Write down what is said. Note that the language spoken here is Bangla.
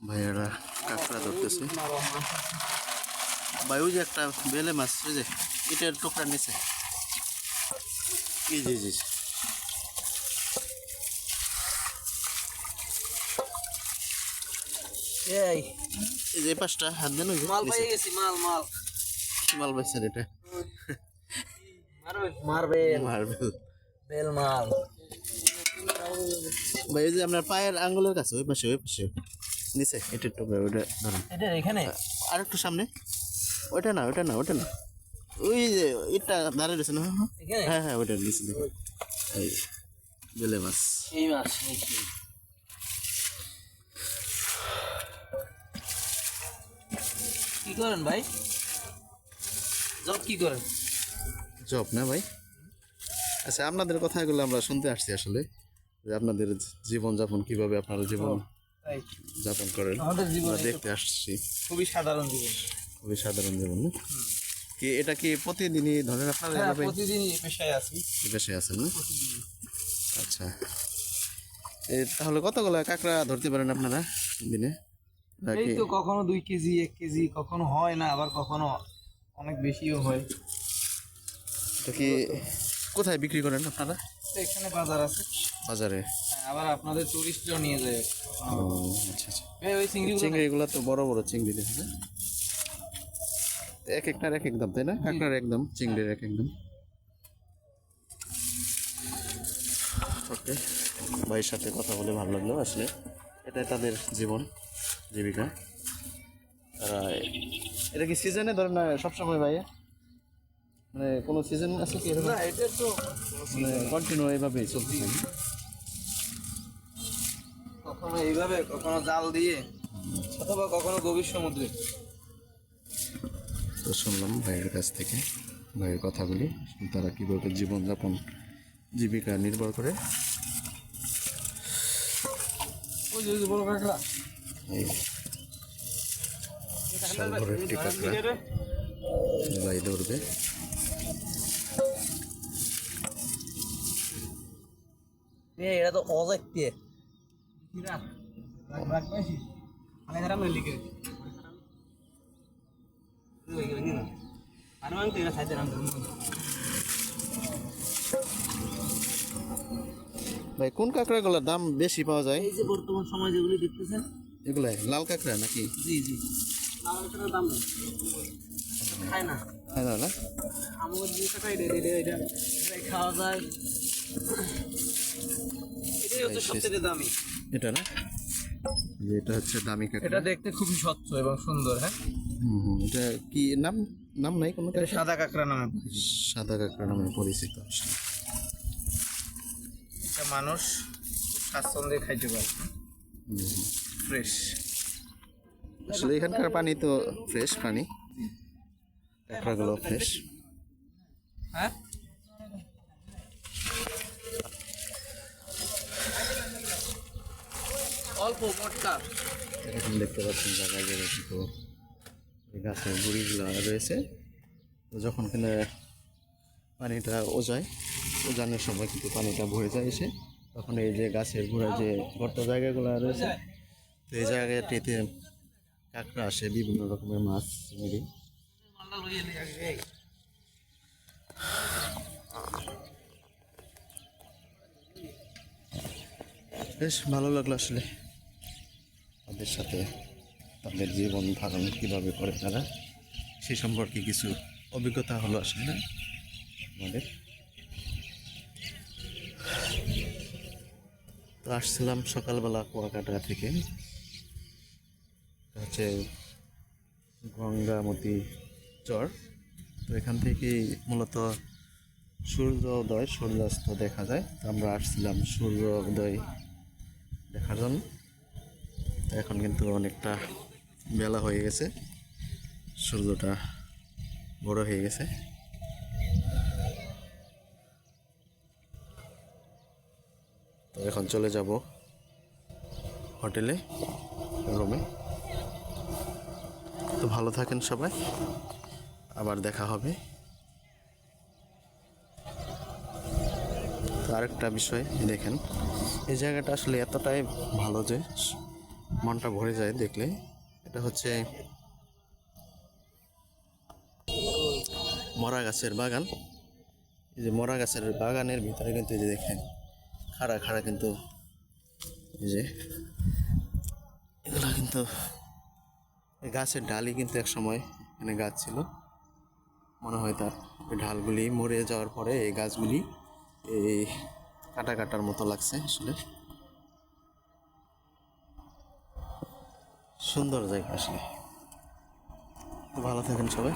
ভাইয়েরা কাঁকড়া ধরতেছে। ভাই ওই যে একটা বেলে মাছ, ওই যে ইটের টুকরা নিচে, জি জি জি, এই এই যে পাঁচটা হাত দেন, ওই যে মাল পাই গেছি, মাল মাল কি মাল পাইছেন এটা? Marble marble. বেল মাল। ভাই এই যে আপনার পায়ের আঙ্গুলের কাছে, ওই পাশে নিচে ইটের টুকরা, ওইটা ধরুন। এটা এখানে আর একটু সামনে, ওইটা না ওইটা না ওইটা না, ওই যে ইটটা দাঁড়িয়ে রয়েছে না, এখানে হ্যাঁ হ্যাঁ ওইটা নিচে দেখুন। এই বেলে মাছ। এই মাছ কি করেন ভাই? জব কি করেন? জব না ভাই। আচ্ছা, আপনাদের কথাগুলো আমরা শুনতে আসছি আসলে, যে আপনাদের জীবনযাপন কিভাবে আপনারা জীবন তাই যাপন করেন আমাদের জীবন আমরা দেখতে আসছি। খুবই সাধারণ জীবন। খুবই সাধারণ জীবন না? কি এটা কি প্রতিদিনই ধরেন আপনারা হ্যাঁ, এভাবে প্রতিদিন এই পেশায় আছি। বেশি আছেন না? আচ্ছা, তাহলে কতগুলো কাঁকড়া ধরতে পারেন আপনারা দিনে? এই নাকি তো কখনো 2 কেজি 1 কেজি, কখনো হয় না, আবার কখনো অনেক বেশিও হয়। এটা কি কোথায় বিক্রি করেন আপনারা? তো এখানে বাজার আছে। বাজারে? হ্যাঁ, আবার আপনাদের টুরিস্টরাও নিয়ে যায়। ও আচ্ছা আচ্ছা। ওই চিংড়িগুলো চিংড়িগুলো তো বড় বড় চিংড়ি দেখে, এক একটার এক এক দাম তাই না? কাঁকড়ার একদম, চিংড়ির এক একদম। ওকে, ভাইয়ের সাথে কথা বলে ভালো লাগলো। আসলে এটাই তাদের জীবন জীবিকা। তারা এটা কি সিজনে ধরেন না সবসময় ভাইয়া, মানে কোনো সিজন আছে কি এরকম? না, এটা তো মানে কন্টিনিউ এইভাবেই চলতেছে? কখনো এইভাবে, কখনো জাল দিয়ে, অথবা কখনো গভীর সমুদ্রে। তো শুনলাম ভাইয়ের কাছ থেকে ভাইয়ের কথাগুলি, তারা কীভাবে জীবনযাপন জীবিকা নির্ভর করে। ওই যে বড় কাঁকড়া, এই বিশাল বড় একটি কাঁকড়া ভাই ধরবে। এটা তো অজাক্তে ভাই কোন কাঁকড়াগুলোর দাম বেশি পাওয়া যায়? এই যে বর্তমান সময় যেগুলি দেখতেছেন, এগুলাই লাল কাঁকড়া নাকি? জি জি, দাম নেই, খায় না, হ্যাঁ না না, আমাদের যে টাকা এটা খাওয়া যায়, এটাই হচ্ছে সবচেয়ে দামি। এটা না, যে এটা হচ্ছে দামি এটা কাঁকড়া। দেখতে খুবই স্বচ্ছ এবং সুন্দর। হ্যাঁ, এটা কি নাম? নাম নাই কোনো? এটা সাদা কাঁকড়া নামে। সাদা কাঁকড়া নামে পরিচিত আসলে। এটা মানুষ খুব স্বাচ্ছন্দ্যে খাইতে পারে, ফ্রেশ। আসলে এখানকার পানি তো ফ্রেশ পানি, কাঁকড়াগুলো ফ্রেশ। হ্যাঁ, অল্প মোটকা। এখন দেখতে পাচ্ছেন জায়গায় জায়গায় কিন্তু এই গাছের গুঁড়িগুলো রয়েছে। তো যখন কিনা পানিটা ওজানের সময় কিন্তু পানিটা ভরে যায় এসে, তখন এই যে গাছের গোড়ায় যে গর্ত জায়গাগুলো রয়েছে, তো এই জায়গাটিতে কাঁকড়া আসে, বিভিন্ন রকমের মাছ চিংড়ি। বেশ ভালো লাগলো আসলে তাদের সাথে, তাদের জীবন ধারণ কীভাবে করে তারা, সে সম্পর্কে কিছু অভিজ্ঞতা হলো আসলে না আমাদের। তো আসছিলাম সকালবেলা কুয়াকাটা থেকে, হচ্ছে গঙ্গামতি চর। তো এখান থেকেই মূলত সূর্যোদয় সূর্যাস্ত দেখা যায়। তো আমরা আসছিলাম সূর্যোদয় দেখার জন্য। তো এখন কিন্তু অনেকটা বেলা হয়ে গেছে, সূর্যটা বড় হয়ে গেছে। তো এখন চলে যাব হোটেলে, রুমে। তো ভালো থাকেন সবাই, আবার দেখা হবে। তো আরেকটা বিষয় দেখেন, এই জায়গাটা আসলে এতটাই ভালো যে মনটা ভরে যায় দেখলে। এটা হচ্ছে মরা গাছের বাগান। এই যে মরা গাছের বাগানের ভিতরে কিন্তু এই যে দেখেন খাড়া খাড়া কিন্তু এই যে এগুলা কিন্তু এই গাছের ডালই কিন্তু এক সময় এখানে গাছ ছিল, মনে হয় তার ওই ঢালগুলি মরে যাওয়ার পরে এই গাছগুলি এই কাটা কাটার মতো লাগছে। আসলে সুন্দর জায়গা আসলে। ভালো থাকেন সবাই।